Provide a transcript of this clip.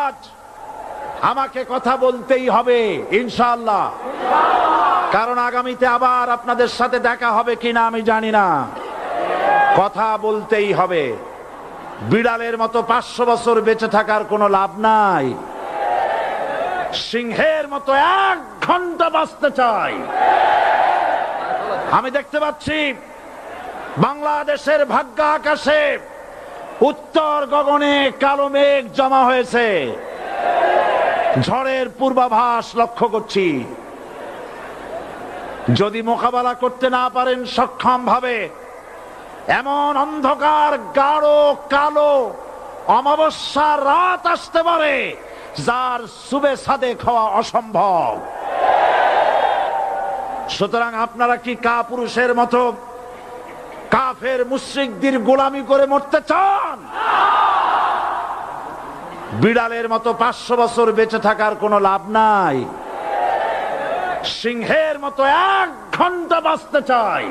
আজ আমাকে কথা বলতেই হবে ইনশাআল্লাহ, কারণ আগামীতে আবার আপনাদের সাথে দেখা হবে কিনা আমি জানি না। কথা বলতেই হবে। বিড়ালের মতো 500 বছর বেঁচে থাকার কোনো লাভ নাই। সিংহের মতো 1 ঘন্টা বাঁচতে চাই। আমি দেখতে পাচ্ছি বাংলাদেশের ভাগ্য আকাশে উত্তর গগনে কালো মেঘ জমা হয়েছে। ঝড়ের পূর্বাভাস লক্ষ্য করছি। যদি মোকাবেলা করতে না পারেন সক্ষম ভাবে, এমন অন্ধকার গাঢ় কালো অমাবস্যার রাত আসতে পারে যার সুবে সাদেক হওয়া অসম্ভব। সুতরাং আপনারা কি কাপুরুষের মতো কাফের মুশরিকদের গোলামি করে মরতে চান? বিড়ালের মতো 500 বছর বেঁচে থাকার কোনো লাভ নাই। সিংহের মতো 1 ঘন্টা বাঁচতে চাই।